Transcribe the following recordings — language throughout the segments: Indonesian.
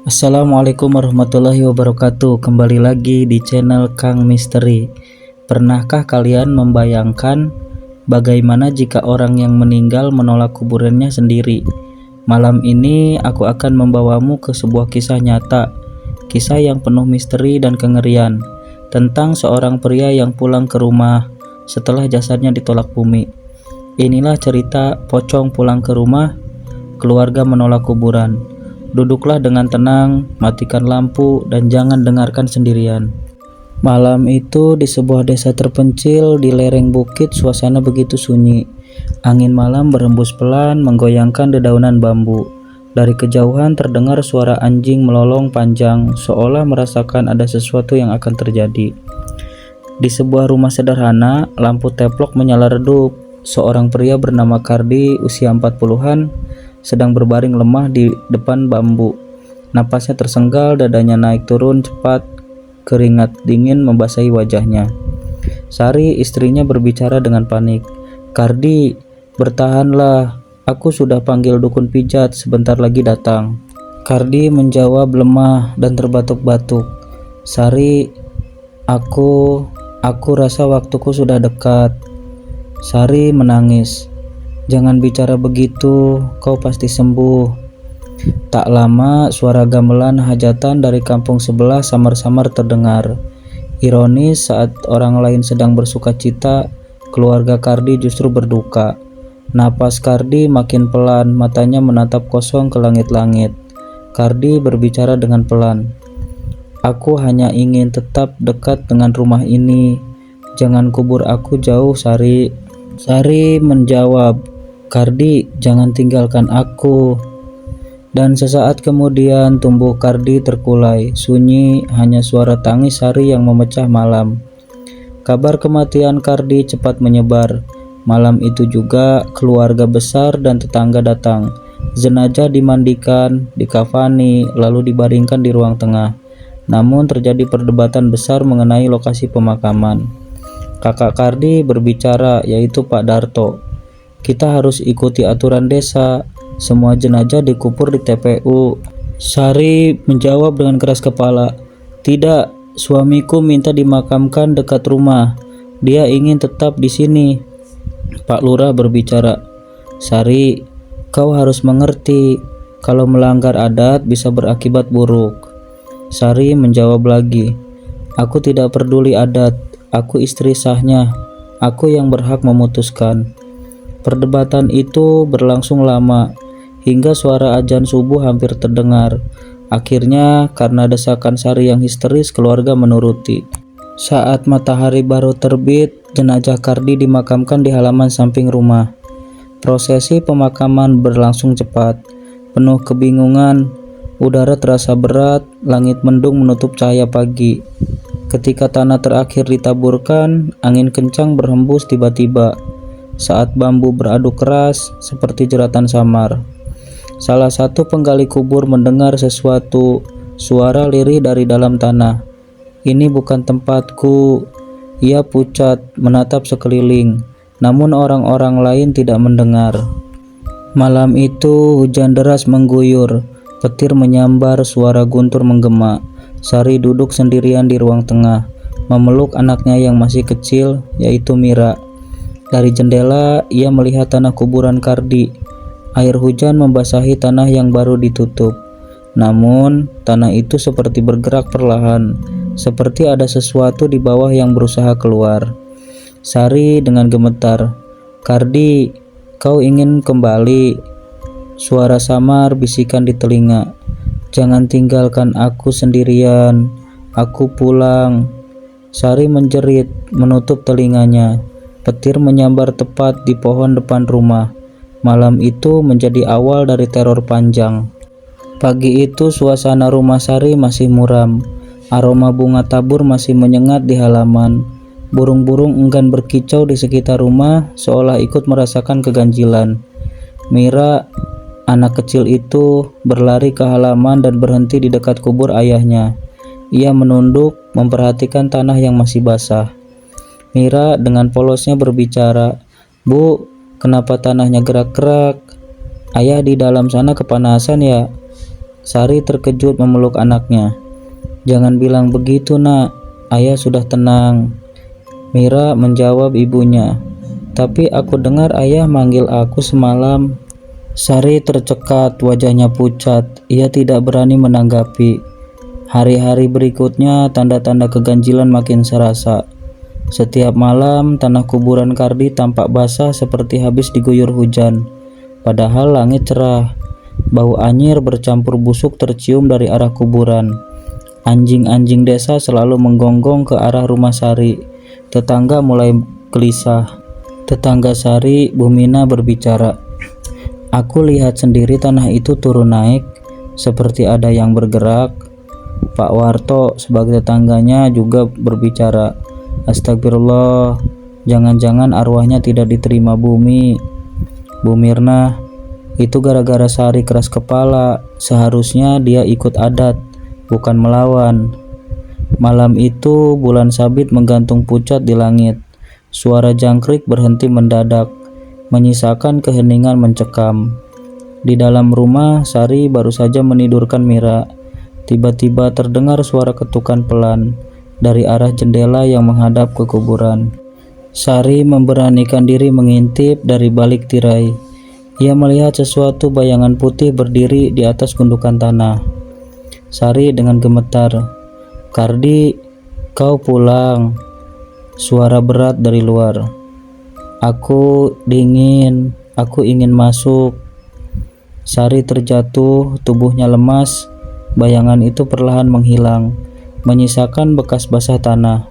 Assalamualaikum warahmatullahi wabarakatuh. Kembali lagi di channel Kang Misteri. Pernahkah kalian membayangkan bagaimana jika orang yang meninggal menolak kuburannya sendiri? Malam ini aku akan membawamu ke sebuah kisah nyata, kisah yang penuh misteri dan kengerian, tentang seorang pria yang pulang ke rumah setelah jasadnya ditolak bumi. Inilah cerita pocong pulang ke rumah, keluarga menolak kuburan. Duduklah dengan tenang, matikan lampu, dan jangan dengarkan sendirian. Malam itu di sebuah desa terpencil di lereng bukit, suasana begitu sunyi. Angin malam berhembus pelan menggoyangkan dedaunan bambu. Dari kejauhan terdengar suara anjing melolong panjang, seolah merasakan ada sesuatu yang akan terjadi. Di sebuah rumah sederhana, lampu teplok menyala redup. Seorang pria bernama Kardi, usia 40-an, sedang berbaring lemah di depan bambu. Napasnya tersenggal, dadanya naik turun cepat, keringat dingin membasahi wajahnya. Sari, istrinya, berbicara dengan panik. "Kardi, bertahanlah. Aku sudah panggil dukun pijat, sebentar lagi datang." Kardi menjawab lemah dan terbatuk-batuk. "Sari, aku rasa waktuku sudah dekat." Sari menangis. "Jangan bicara begitu, kau pasti sembuh." Tak lama, suara gamelan hajatan dari kampung sebelah samar-samar terdengar. Ironis, saat orang lain sedang bersuka cita, keluarga Kardi justru berduka. Napas Kardi makin pelan, matanya menatap kosong ke langit-langit. Kardi berbicara dengan pelan. "Aku hanya ingin tetap dekat dengan rumah ini. Jangan kubur aku jauh, Sari." Sari menjawab, "Kardi, jangan tinggalkan aku." Dan sesaat kemudian tubuh Kardi terkulai. Sunyi, hanya suara tangis Sari yang memecah malam. Kabar kematian Kardi cepat menyebar. Malam itu juga keluarga besar dan tetangga datang. Jenazah dimandikan, dikafani, lalu dibaringkan di ruang tengah. Namun terjadi perdebatan besar mengenai lokasi pemakaman. Kakak Kardi berbicara, yaitu Pak Darto. "Kita harus ikuti aturan desa. Semua jenazah dikubur di TPU." Sari menjawab dengan keras kepala, "Tidak, suamiku minta dimakamkan dekat rumah. Dia ingin tetap di sini." Pak Lurah berbicara, "Sari, kau harus mengerti. Kalau melanggar adat bisa berakibat buruk." Sari menjawab lagi, "Aku tidak peduli adat. Aku istri sahnya. Aku yang berhak memutuskan." Perdebatan itu berlangsung lama, hingga suara azan subuh hampir terdengar. Akhirnya, karena desakan Sari yang histeris, keluarga menuruti. Saat matahari baru terbit, jenazah Kardi dimakamkan di halaman samping rumah. Prosesi pemakaman berlangsung cepat, penuh kebingungan. Udara terasa berat, langit mendung menutup cahaya pagi. Ketika tanah terakhir ditaburkan, angin kencang berhembus tiba-tiba. Saat bambu beradu keras seperti jeratan samar. Salah satu penggali kubur mendengar sesuatu, suara lirih dari dalam tanah. "Ini bukan tempatku." Ia pucat, menatap sekeliling, namun orang-orang lain tidak mendengar. Malam itu hujan deras mengguyur, petir menyambar, suara guntur menggema. Sari duduk sendirian di ruang tengah, memeluk anaknya yang masih kecil, yaitu Mira. Dari jendela, ia melihat tanah kuburan Kardi. Air hujan membasahi tanah yang baru ditutup. Namun, tanah itu seperti bergerak perlahan, seperti ada sesuatu di bawah yang berusaha keluar. Sari dengan gemetar, "Kardi, kau ingin kembali?" Suara samar bisikan di telinga, "Jangan tinggalkan aku sendirian. Aku pulang." Sari menjerit, menutup telinganya. Petir menyambar tepat di pohon depan rumah. Malam itu menjadi awal dari teror panjang. Pagi itu suasana rumah Sari masih muram. Aroma bunga tabur masih menyengat di halaman. Burung-burung enggan berkicau di sekitar rumah, seolah ikut merasakan keganjilan. Mira, anak kecil itu, berlari ke halaman dan berhenti di dekat kubur ayahnya. Ia menunduk, memperhatikan tanah yang masih basah. Mira dengan polosnya berbicara, "Bu, kenapa tanahnya gerak-gerak? Ayah di dalam sana kepanasan ya?" Sari terkejut memeluk anaknya. "Jangan bilang begitu, Nak. Ayah sudah tenang." Mira menjawab ibunya. "Tapi aku dengar ayah manggil aku semalam." Sari tercekat, wajahnya pucat. Ia tidak berani menanggapi. Hari-hari berikutnya, tanda-tanda keganjilan makin serasa. Setiap malam, tanah kuburan Kardi tampak basah seperti habis diguyur hujan. Padahal langit cerah. Bau anyir bercampur busuk tercium dari arah kuburan. Anjing-anjing desa selalu menggonggong ke arah rumah Sari. Tetangga mulai gelisah. Tetangga Sari, Bumina, berbicara. "Aku lihat sendiri tanah itu turun naik, seperti ada yang bergerak." Pak Warto sebagai tetangganya juga berbicara. "Astagfirullah, jangan-jangan arwahnya tidak diterima bumi." Bu Mirna, "Itu gara-gara Sari keras kepala. Seharusnya dia ikut adat, bukan melawan." Malam itu bulan sabit menggantung pucat di langit. Suara jangkrik berhenti mendadak, menyisakan keheningan mencekam. Di dalam rumah, Sari baru saja menidurkan Mira. Tiba-tiba terdengar suara ketukan pelan dari arah jendela yang menghadap ke kuburan. Sari memberanikan diri mengintip dari balik tirai. Ia melihat sesuatu bayangan putih berdiri di atas gundukan tanah. Sari dengan gemetar, "Kardi, kau pulang." Suara berat dari luar. "Aku dingin, aku ingin masuk." Sari terjatuh, tubuhnya lemas. Bayangan itu perlahan menghilang, menyisakan bekas basah tanah.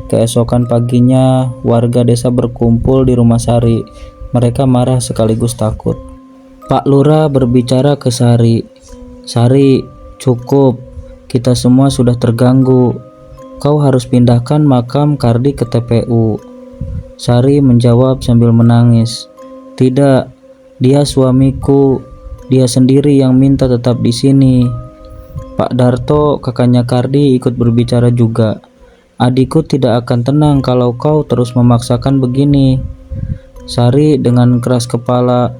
Keesokan paginya, warga desa berkumpul di rumah Sari. Mereka marah sekaligus takut. Pak Lurah berbicara ke Sari. "Sari, cukup. Kita semua sudah terganggu. Kau harus pindahkan makam Kardi ke TPU." Sari menjawab sambil menangis. "Tidak, dia suamiku. Dia sendiri yang minta tetap di sini." Pak Darto, kakaknya Kardi, ikut berbicara juga. "Adikku tidak akan tenang kalau kau terus memaksakan begini." Sari dengan keras kepala,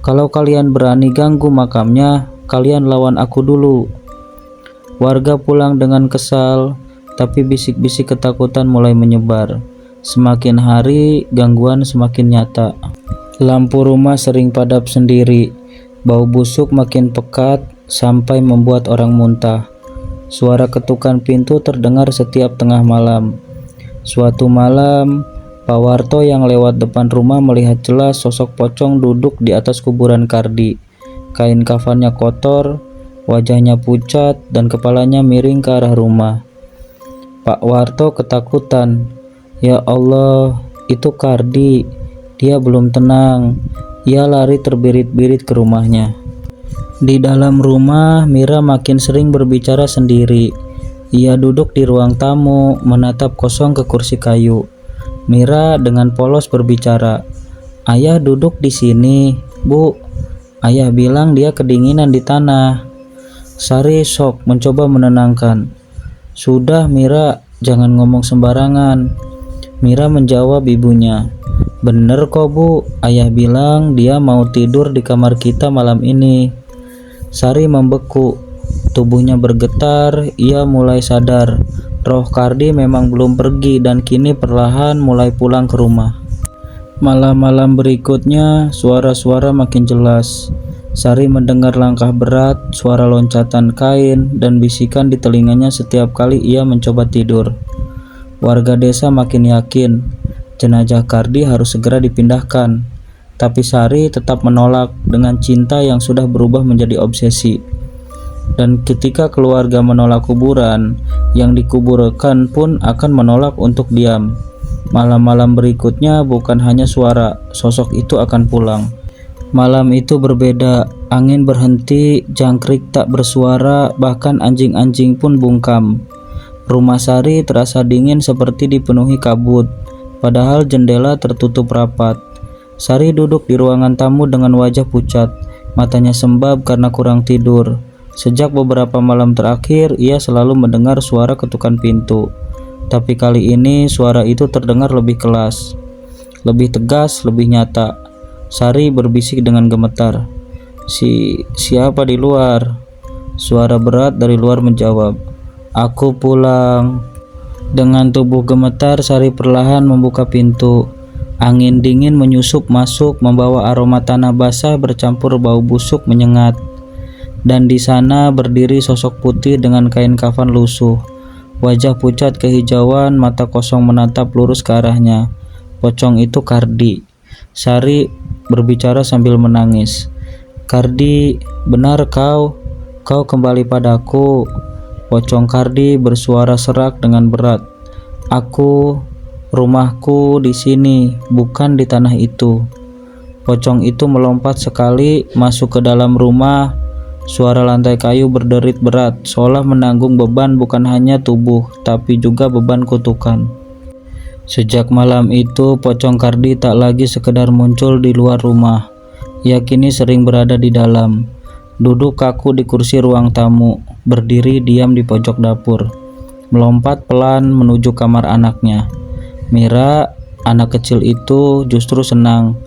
"Kalau kalian berani ganggu makamnya, kalian lawan aku dulu." Warga pulang dengan kesal, tapi bisik-bisik ketakutan mulai menyebar. Semakin hari, gangguan semakin nyata. Lampu rumah sering padam sendiri. Bau busuk makin pekat sampai membuat orang muntah. Suara ketukan pintu terdengar setiap tengah malam. Suatu malam, Pak Warto yang lewat depan rumah melihat jelas sosok pocong duduk di atas kuburan Kardi. Kain kafannya kotor, wajahnya pucat, dan kepalanya miring ke arah rumah. Pak Warto ketakutan. "Ya Allah, itu Kardi. Dia belum tenang." Ia lari terbirit-birit ke rumahnya. Di dalam rumah, Mira makin sering berbicara sendiri. Ia duduk di ruang tamu, menatap kosong ke kursi kayu. Mira dengan polos berbicara, "Ayah duduk di sini, Bu. Ayah bilang dia kedinginan di tanah." Sari sok mencoba menenangkan. "Sudah Mira, jangan ngomong sembarangan." Mira menjawab ibunya, "Bener kok Bu, ayah bilang dia mau tidur di kamar kita malam ini." Sari membeku, tubuhnya bergetar. Ia mulai sadar, roh Kardi memang belum pergi dan kini perlahan mulai pulang ke rumah. Malam-malam berikutnya, suara-suara makin jelas. Sari mendengar langkah berat, suara loncatan kain, dan bisikan di telinganya setiap kali ia mencoba tidur. Warga desa makin yakin jenazah Kardi harus segera dipindahkan. Tapi Sari tetap menolak dengan cinta yang sudah berubah menjadi obsesi. Dan ketika keluarga menolak kuburan, yang dikuburkan pun akan menolak untuk diam. Malam-malam berikutnya bukan hanya suara, sosok itu akan pulang. Malam itu berbeda, angin berhenti, jangkrik tak bersuara, bahkan anjing-anjing pun bungkam. Rumah Sari terasa dingin seperti dipenuhi kabut, padahal jendela tertutup rapat. Sari duduk di ruangan tamu dengan wajah pucat, matanya sembab karena kurang tidur. Sejak beberapa malam terakhir, ia selalu mendengar suara ketukan pintu. Tapi kali ini suara itu terdengar lebih keras, lebih tegas, lebih nyata. Sari berbisik dengan gemetar, Siapa di luar?" Suara berat dari luar menjawab, "Aku pulang." Dengan tubuh gemetar, Sari perlahan membuka pintu. Angin dingin menyusup masuk, membawa aroma tanah basah bercampur bau busuk menyengat. Dan di sana berdiri sosok putih dengan kain kafan lusuh. Wajah pucat kehijauan, mata kosong menatap lurus ke arahnya. Pocong itu Kardi. Sari berbicara sambil menangis. "Kardi, benar kau kembali padaku." Pocong Kardi bersuara serak dengan berat. Rumahku di sini, bukan di tanah itu." Pocong itu melompat sekali masuk ke dalam rumah. Suara lantai kayu berderit berat, seolah menanggung beban bukan hanya tubuh, tapi juga beban kutukan. Sejak malam itu, Pocong Kardi tak lagi sekedar muncul di luar rumah. Ia kini sering berada di dalam. Duduk kaku di kursi ruang tamu, berdiri diam di pojok dapur, melompat pelan menuju kamar anaknya. Mira, anak kecil itu, justru senang.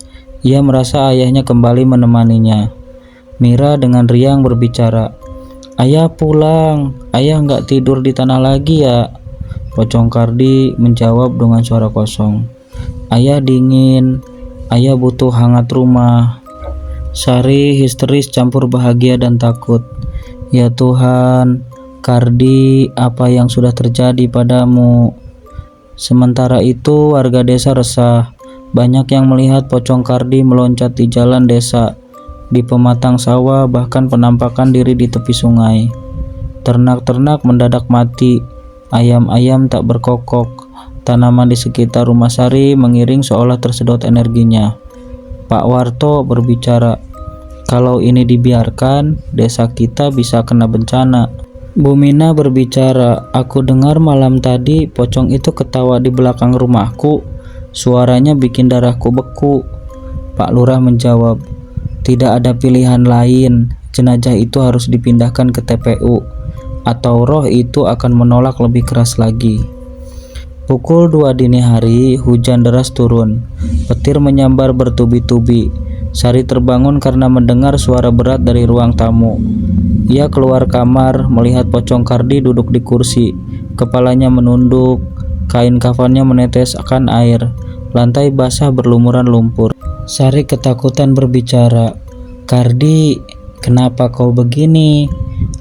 Ia merasa ayahnya kembali menemaninya. Mira dengan riang berbicara, "Ayah pulang, ayah nggak tidur di tanah lagi ya?" Pocong Kardi menjawab dengan suara kosong, "Ayah dingin, ayah butuh hangat rumah." Sari histeris campur bahagia dan takut. "Ya Tuhan, Kardi, apa yang sudah terjadi padamu?" Sementara itu, warga desa resah. Banyak yang melihat Pocong Kardi meloncat di jalan desa, di pematang sawah, bahkan penampakan diri di tepi sungai. Ternak-ternak mendadak mati, ayam-ayam tak berkokok. Tanaman di sekitar rumah Sari mengiring seolah tersedot energinya. Pak Warto berbicara, "Kalau ini dibiarkan, desa kita bisa kena bencana." Bu Mina berbicara, "Aku dengar malam tadi pocong itu ketawa di belakang rumahku. Suaranya bikin darahku beku." Pak Lurah menjawab, "Tidak ada pilihan lain. Jenazah itu harus dipindahkan ke TPU, atau roh itu akan menolak lebih keras lagi." Pukul 2 dini hari, hujan deras turun. Petir menyambar bertubi-tubi. Sari terbangun karena mendengar suara berat dari ruang tamu. Ia keluar kamar, melihat Pocong Kardi duduk di kursi. Kepalanya menunduk, kain kafannya meneteskan air. Lantai basah berlumuran lumpur. Sari ketakutan berbicara, "Kardi, kenapa kau begini?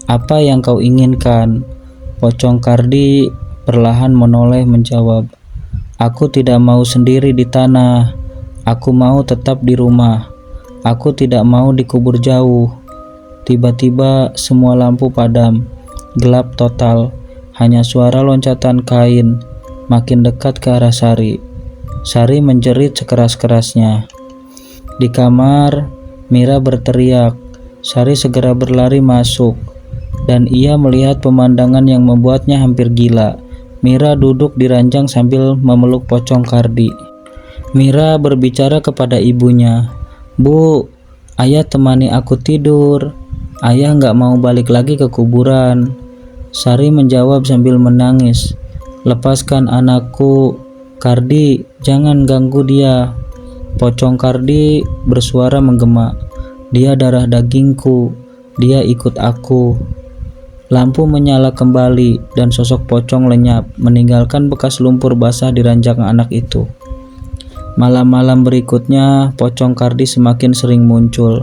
Apa yang kau inginkan?" Pocong Kardi perlahan menoleh menjawab, "Aku tidak mau sendiri di tanah. Aku mau tetap di rumah. Aku tidak mau dikubur jauh." Tiba-tiba semua lampu padam, gelap total, hanya suara loncatan kain makin dekat ke arah Sari. Sari menjerit sekeras-kerasnya. Di kamar, Mira berteriak. Sari segera berlari masuk, dan ia melihat pemandangan yang membuatnya hampir gila. Mira duduk di ranjang sambil memeluk Pocong Kardi. Mira berbicara kepada ibunya, "Bu, ayah temani aku tidur. Ayah nggak mau balik lagi ke kuburan." Sari menjawab sambil menangis, "Lepaskan anakku, Kardi, jangan ganggu dia." Pocong Kardi bersuara menggema, "Dia darah dagingku, dia ikut aku." Lampu menyala kembali dan sosok pocong lenyap, meninggalkan bekas lumpur basah di ranjang anak itu. Malam-malam berikutnya, Pocong Kardi semakin sering muncul.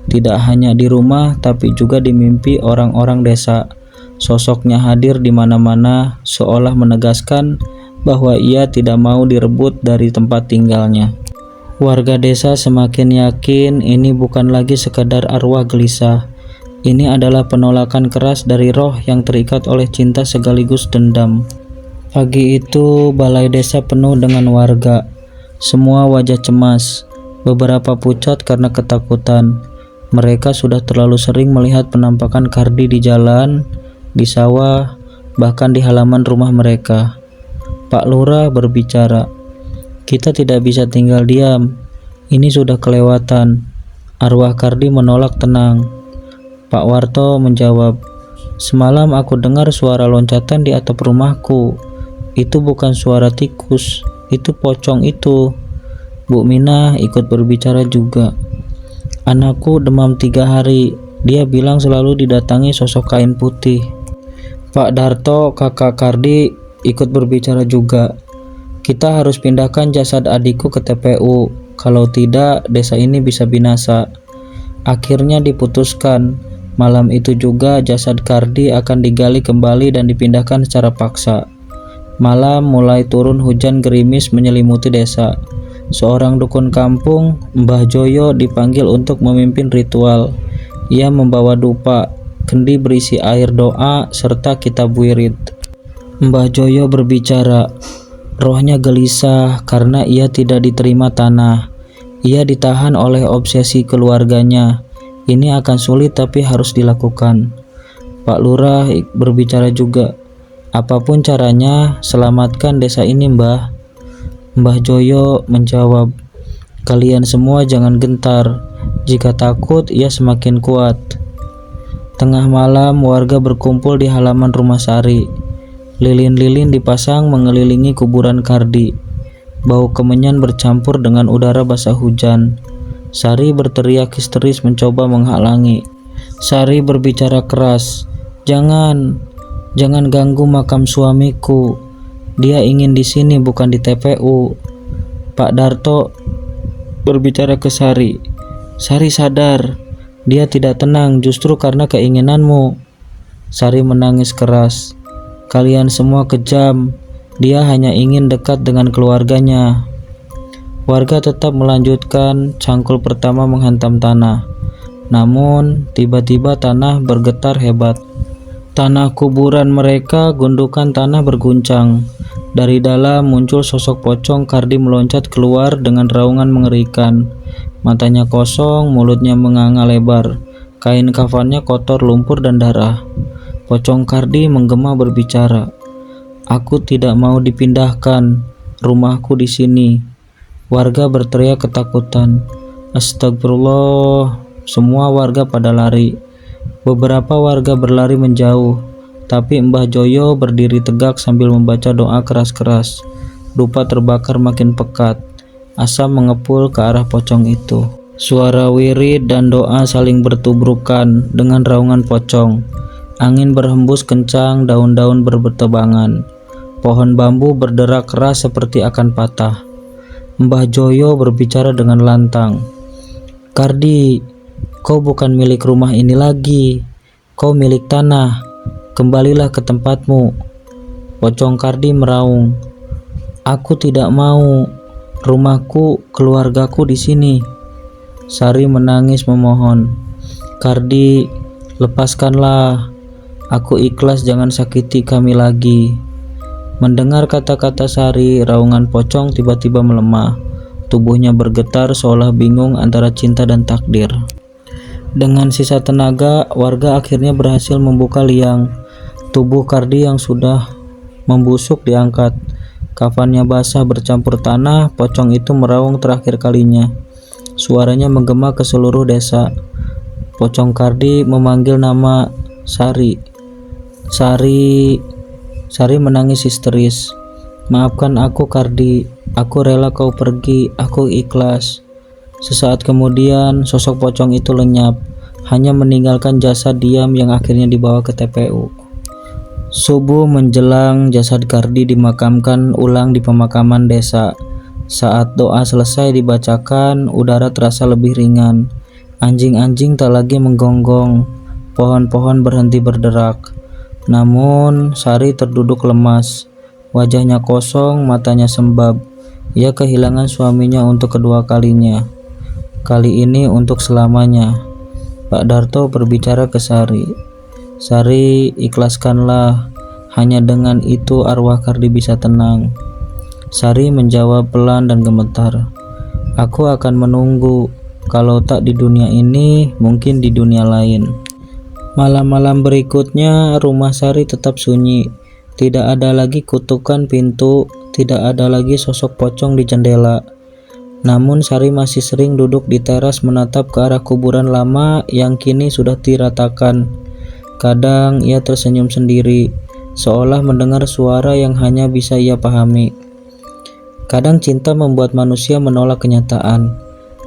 Tidak hanya di rumah, tapi juga di mimpi orang-orang desa. Sosoknya hadir di mana-mana, seolah menegaskan bahwa ia tidak mau direbut dari tempat tinggalnya. Warga desa semakin yakin ini bukan lagi sekadar arwah gelisah. Ini adalah penolakan keras dari roh yang terikat oleh cinta sekaligus dendam. Pagi itu, balai desa penuh dengan warga. Semua wajah cemas, beberapa pucat karena ketakutan. Mereka sudah terlalu sering melihat penampakan Kardi di jalan, di sawah, bahkan di halaman rumah mereka. Pak Lurah berbicara, "Kita tidak bisa tinggal diam. Ini sudah kelewatan." Arwah Kardi menolak tenang. Pak Warto menjawab, "Semalam aku dengar suara loncatan di atap rumahku. Itu bukan suara tikus, itu pocong itu." Bu Mina ikut berbicara juga, "Anakku demam 3 hari. Dia bilang selalu didatangi sosok kain putih. Pak Darto, kakak Kardi ikut berbicara juga. Kita harus pindahkan jasad adikku ke TPU. Kalau tidak, desa ini bisa binasa. Akhirnya diputuskan. Malam itu juga jasad Kardi akan digali kembali dan dipindahkan secara paksa. Malam mulai turun hujan gerimis menyelimuti desa. Seorang dukun kampung, Mbah Joyo, dipanggil untuk memimpin ritual. Ia membawa dupa, kendi berisi air doa, serta kitab wirid. Mbah Joyo berbicara. Rohnya gelisah karena ia tidak diterima tanah. Ia ditahan oleh obsesi keluarganya. Ini akan sulit tapi harus dilakukan. Pak Lurah berbicara juga. Apapun caranya, selamatkan desa ini, Mbah. Mbah Joyo menjawab, kalian semua jangan gentar. Jika takut, ia semakin kuat. Tengah malam, warga berkumpul di halaman rumah Sari. Lilin-lilin dipasang mengelilingi kuburan Kardi. Bau kemenyan bercampur dengan udara basah hujan. Sari berteriak histeris mencoba menghalangi. Sari berbicara keras, jangan ganggu makam suamiku. Dia ingin di sini bukan di TPU. Pak Darto berbicara ke Sari. Sari sadar, dia tidak tenang justru karena keinginanmu. Sari menangis keras. Kalian semua kejam. Dia hanya ingin dekat dengan keluarganya. Warga tetap melanjutkan. Cangkul pertama menghantam tanah. Namun tiba-tiba tanah bergetar hebat. Tanah kuburan mereka, gundukan tanah berguncang. Dari dalam muncul sosok pocong. Kardi meloncat keluar dengan raungan mengerikan. Matanya kosong, mulutnya menganga lebar. Kain kafannya kotor, lumpur dan darah. Pocong Kardi menggema berbicara. Aku tidak mau dipindahkan. Rumahku di sini. Warga berteriak ketakutan. Astagfirullah. Semua warga pada lari. Beberapa warga berlari menjauh, tapi Mbah Joyo berdiri tegak sambil membaca doa keras-keras. Dupa terbakar makin pekat. Asap mengepul ke arah pocong itu. Suara wirid dan doa saling bertubrukan dengan raungan pocong. Angin berhembus kencang, daun-daun bertebangan. Pohon bambu berderak keras seperti akan patah. Mbah Joyo berbicara dengan lantang. Kardi, kau bukan milik rumah ini lagi. Kau milik tanah. Kembalilah ke tempatmu. Pocong Kardi meraung. Aku tidak mau. Rumahku, keluargaku di sini. Sari menangis memohon. Kardi, lepaskanlah. Aku ikhlas, jangan sakiti kami lagi. Mendengar kata-kata Sari, raungan pocong tiba-tiba melemah. Tubuhnya bergetar seolah bingung antara cinta dan takdir. Dengan sisa tenaga, warga akhirnya berhasil membuka liang. Tubuh Kardi yang sudah membusuk diangkat. Kafannya basah bercampur tanah. Pocong itu meraung terakhir kalinya. Suaranya menggema ke seluruh desa. Pocong Kardi memanggil nama Sari. Sari menangis histeris. Maafkan aku Kardi. Aku rela kau pergi. Aku ikhlas. Sesaat kemudian, sosok pocong itu lenyap, hanya meninggalkan jasad diam yang akhirnya dibawa ke TPU. Subuh menjelang, jasad Kardi dimakamkan ulang di pemakaman desa. Saat doa selesai dibacakan, udara terasa lebih ringan. Anjing-anjing tak lagi menggonggong. Pohon-pohon berhenti berderak. Namun, Sari terduduk lemas. Wajahnya kosong, matanya sembab. Ia kehilangan suaminya untuk kedua kalinya. Kali ini untuk selamanya. Pak Darto berbicara ke Sari. Sari, ikhlaskanlah. Hanya dengan itu arwah Kardi bisa tenang. Sari menjawab pelan dan gemetar. Aku akan menunggu. Kalau tak di dunia ini, mungkin di dunia lain. Malam-malam berikutnya, rumah Sari tetap sunyi. Tidak ada lagi kutukan pintu. Tidak ada lagi sosok pocong di jendela. Namun Sari masih sering duduk di teras menatap ke arah kuburan lama yang kini sudah diratakan. Kadang ia tersenyum sendiri, seolah mendengar suara yang hanya bisa ia pahami. Kadang cinta membuat manusia menolak kenyataan,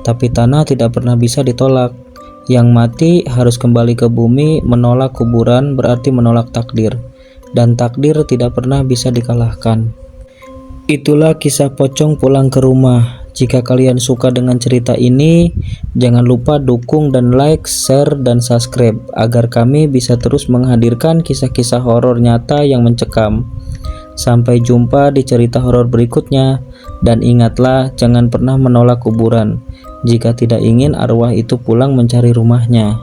tapi tanah tidak pernah bisa ditolak. Yang mati harus kembali ke bumi. Menolak kuburan berarti menolak takdir, dan takdir tidak pernah bisa dikalahkan. Itulah kisah pocong pulang ke rumah. Jika kalian suka dengan cerita ini, jangan lupa dukung dan like, share, dan subscribe agar kami bisa terus menghadirkan kisah-kisah horor nyata yang mencekam. Sampai jumpa di cerita horor berikutnya, dan ingatlah jangan pernah menolak kuburan jika tidak ingin arwah itu pulang mencari rumahnya.